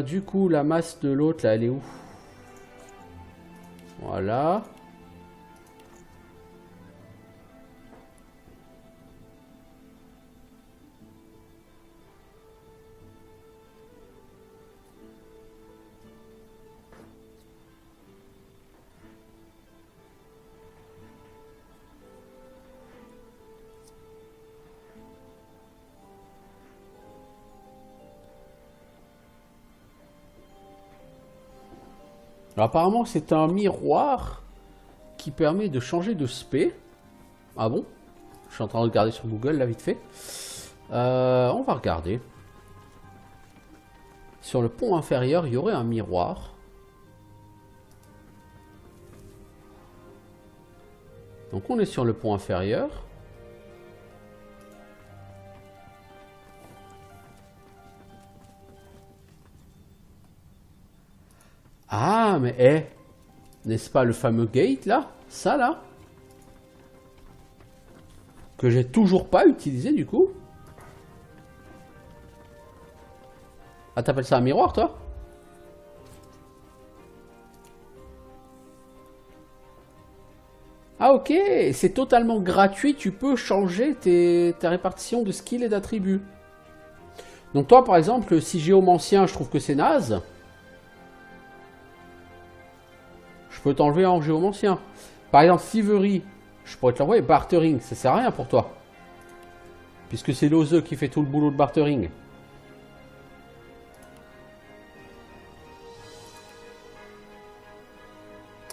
Du coup, la masse de l'autre, là, elle est où? Voilà. Alors apparemment c'est un miroir qui permet de changer de spé. Ah bon? Je suis en train de regarder sur Google là vite fait. On va regarder. Sur le pont inférieur, il y aurait un miroir. Donc on est sur le pont inférieur. Ah, mais n'est-ce pas le fameux gate là? Ça là? Que j'ai toujours pas utilisé du coup. Ah, t'appelles ça un miroir toi? Ah ok, c'est totalement gratuit, tu peux changer ta répartition de skills et d'attributs. Donc toi par exemple, si géomancien je trouve que c'est naze, je peux t'enlever en géomancien. Par exemple, thievery, je pourrais te l'envoyer. Bartering, ça sert à rien pour toi. Puisque c'est l'oseux qui fait tout le boulot de bartering.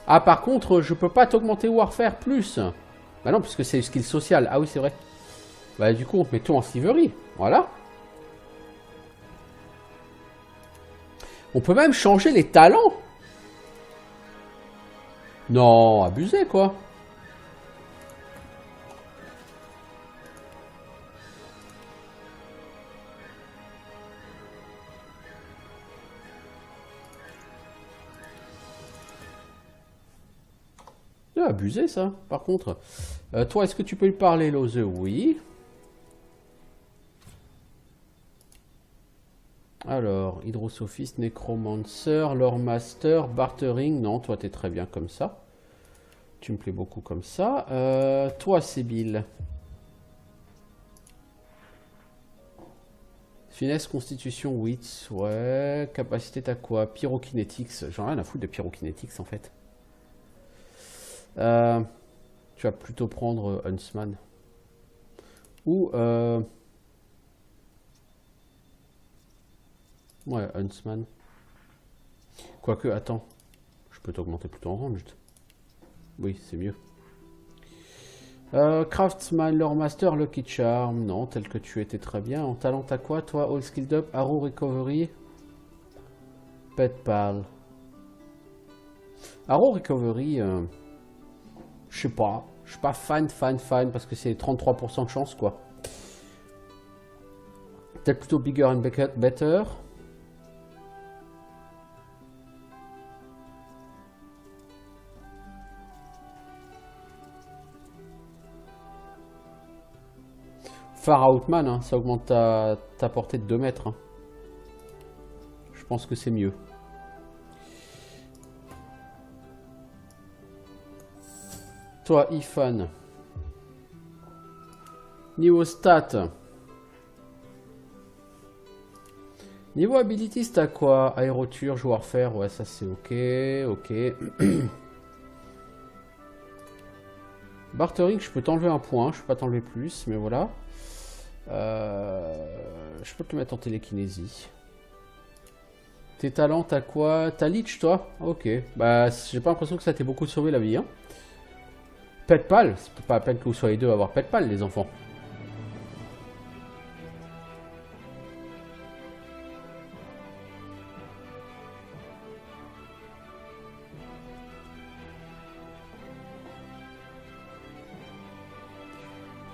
Ah, par contre, je peux pas t'augmenter Warfare plus. Bah non, puisque c'est skill social. Ah oui, c'est vrai. Bah du coup, on te met tout en thievery. Voilà. On peut même changer les talents. Non, abusé quoi. Abusé ça, par contre. Toi, est-ce que tu peux lui parler, Lose? Oui. Alors, Hydrosophiste, Necromancer, Lore Master, Bartering. Non, toi, t'es très bien comme ça. Tu me plais beaucoup comme ça. Toi, Sébille. Finesse, Constitution, Wits. Ouais. Capacité, t'as quoi? Pyrokinetics. J'en ai rien à foutre de Pyrokinetics, en fait. Tu vas plutôt prendre Huntsman. Ou... Ouais, Huntsman. Quoique, attends. Je peux t'augmenter plutôt en ranged. Oui, c'est mieux. Craftsman, Lore Master, Lucky Charm. Non, tel que tu étais très bien. En talent, t'as quoi, toi? All Skilled Up, Arrow Recovery. Pet Pal. Arrow Recovery, je sais pas. Je suis pas fan, parce que c'est 33% de chance, quoi. Peut-être plutôt Bigger and Better. Far Outman, hein, ça augmente ta portée de 2 mètres. Hein. Je pense que c'est mieux. Toi, Ifan. Niveau stats. Niveau abilities, t'as quoi? Aéroture, joueur faire, ouais, ça c'est ok, ok. Bartering, je peux t'enlever un point, je peux pas t'enlever plus, mais voilà. Je peux te mettre en télékinésie. Tes talents, t'as quoi? T'as Lich, toi? Ok, bah j'ai pas l'impression que ça t'ait beaucoup sauvé la vie. Hein. Pet pal, c'est pas à peine que vous soyez deux à avoir pet pal, les enfants.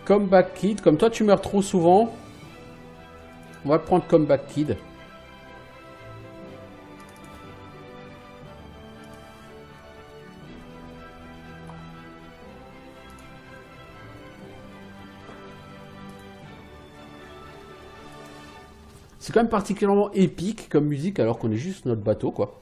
Comeback Kid, comme toi tu meurs trop souvent, on va prendre Comeback Kid. C'est quand même particulièrement épique comme musique alors qu'on est juste sur notre bateau quoi.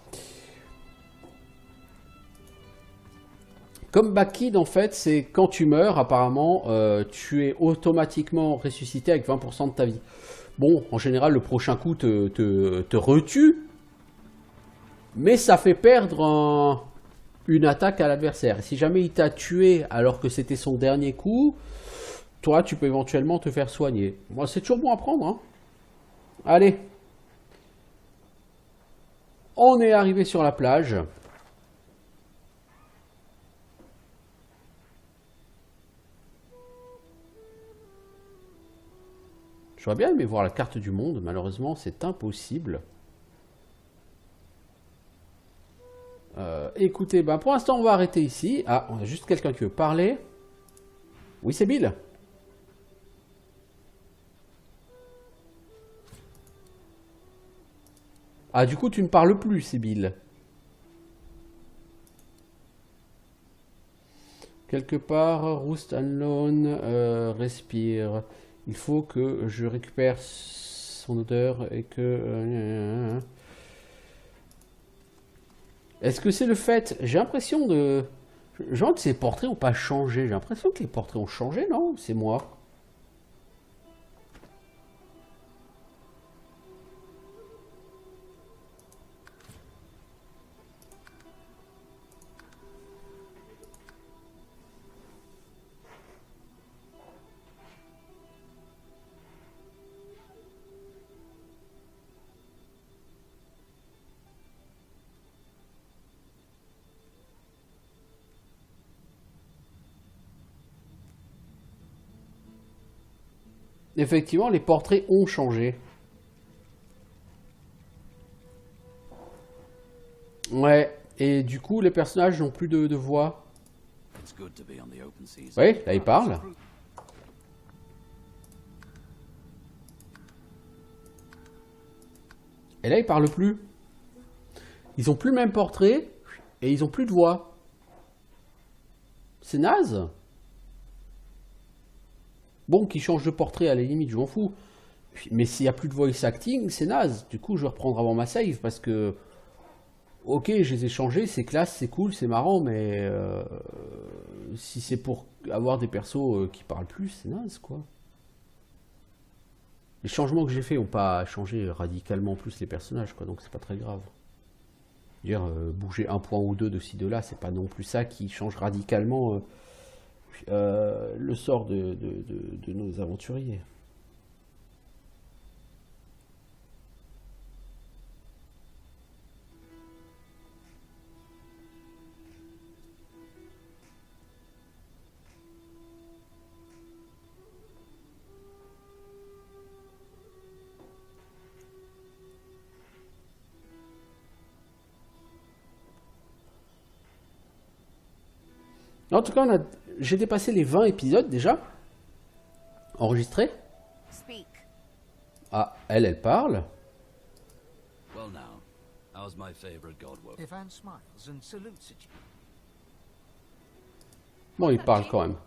Comeback Kid, en fait, c'est quand tu meurs, apparemment, tu es automatiquement ressuscité avec 20% de ta vie. Bon, en général, le prochain coup te retue, mais ça fait perdre une attaque à l'adversaire. Si jamais il t'a tué alors que c'était son dernier coup, toi, tu peux éventuellement te faire soigner. Moi, c'est toujours bon à prendre. Hein. Allez. On est arrivé sur la plage. J'aurais bien aimé voir la carte du monde, malheureusement c'est impossible. Écoutez, ben pour l'instant on va arrêter ici. Ah, on a juste quelqu'un qui veut parler. Oui, c'est Bill. Ah, du coup tu ne parles plus, c'est Bill. Quelque part, Roost Alone, respire. Il faut que je récupère son odeur et que... Est-ce que c'est le fait... J'ai l'impression de... Genre que ces portraits n'ont pas changé. J'ai l'impression que les portraits ont changé, non? C'est moi. Effectivement, les portraits ont changé. Ouais, et du coup, les personnages n'ont plus de voix. Oui, là, ils parlent. Et là, ils parlent plus. Ils ont plus le même portrait et ils ont plus de voix. C'est naze. Bon, qu'ils changent de portrait à la limite, je m'en fous. Mais s'il n'y a plus de voice acting, c'est naze. Du coup, je vais reprendre avant ma save parce que... Ok, je les ai changés, c'est classe, c'est cool, c'est marrant, mais... si c'est pour avoir des persos qui parlent plus, c'est naze, quoi. Les changements que j'ai faits n'ont pas changé radicalement plus les personnages, quoi, donc c'est pas très grave. Dire, bouger un point ou deux de ci, de là, c'est pas non plus ça qui change radicalement... le sort de nos aventuriers. En tout cas, j'ai dépassé les 20 épisodes déjà, enregistrés. Ah, elle parle. Well now, how's my favorite godwolf? Ivan smiles and salutes at you. Bon, il parle quand même.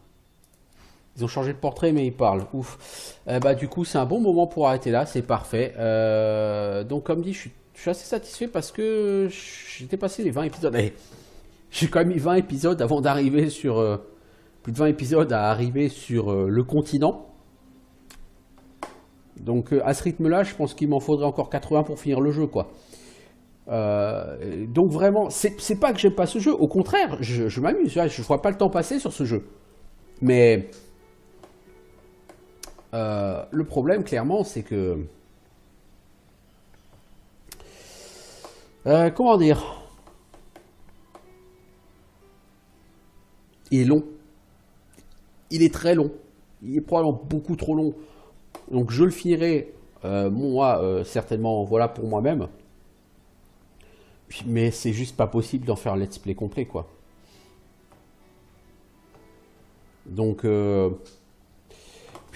Ils ont changé de portrait, mais ils parlent. Ouf. Bah, du coup, c'est un bon moment pour arrêter là. C'est parfait. Donc, comme dit, je suis assez satisfait parce que j'étais passé les 20 épisodes. Allez, j'ai quand même mis 20 épisodes avant d'arriver sur... plus de 20 épisodes à arriver sur le continent. Donc, à ce rythme-là, je pense qu'il m'en faudrait encore 80 pour finir le jeu, quoi. Donc, vraiment, c'est pas que j'aime pas ce jeu. Au contraire, je m'amuse. Je vois pas le temps passer sur ce jeu. Mais... le problème, clairement, c'est que... comment dire? Il est long. Il est très long. Il est probablement beaucoup trop long. Donc je le finirai, moi, certainement, voilà, pour moi-même. Mais c'est juste pas possible d'en faire un let's play complet, quoi. Donc...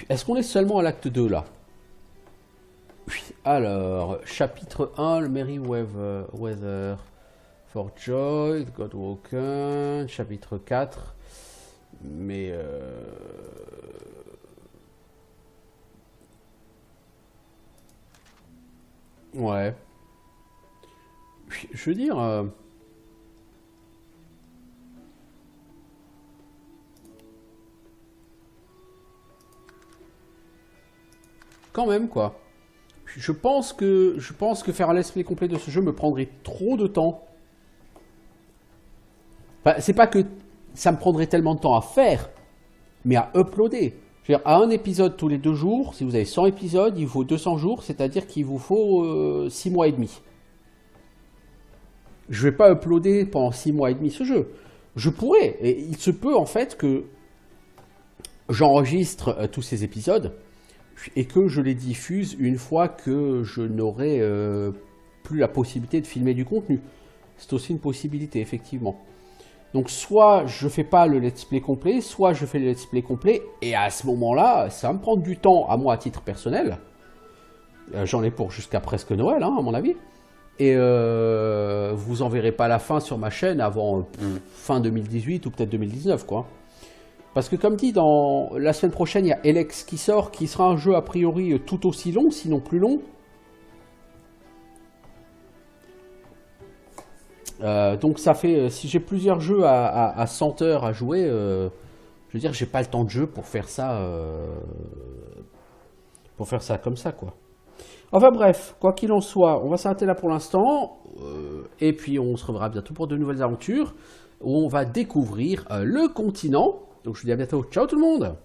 est-ce qu'on est seulement à l'acte 2 là? Alors, chapitre 1, le Merryweather for Joy, Godwalker, chapitre 4, mais... ouais. Je veux dire... quand même, quoi. Je pense que faire un let's play complet de ce jeu me prendrait trop de temps. Enfin, c'est pas que ça me prendrait tellement de temps à faire, mais à uploader. Je veux dire, à un épisode tous les 2 jours, si vous avez 100 épisodes, il vous faut 200 jours, c'est-à-dire qu'il vous faut 6 mois et demi. Je vais pas uploader pendant 6 mois et demi ce jeu. Je pourrais, et il se peut en fait que j'enregistre tous ces épisodes et que je les diffuse une fois que je n'aurai plus la possibilité de filmer du contenu. C'est aussi une possibilité, effectivement. Donc soit je fais pas le let's play complet, soit je fais le let's play complet, et à ce moment-là, ça va me prendre du temps, à moi à titre personnel. J'en ai pour jusqu'à presque Noël, hein, à mon avis. Et vous en verrez pas la fin sur ma chaîne avant fin 2018 ou peut-être 2019, quoi. Parce que comme dit, dans la semaine prochaine, il y a Elex qui sort, qui sera un jeu a priori tout aussi long, sinon plus long. Donc ça fait, si j'ai plusieurs jeux à 100 heures à jouer, je veux dire, j'ai pas le temps de jeu pour faire ça comme ça, quoi. Enfin bref, quoi qu'il en soit, on va s'arrêter là pour l'instant, et puis on se reverra bientôt pour de nouvelles aventures, où on va découvrir le continent. Donc je vous dis à bientôt, ciao tout le monde!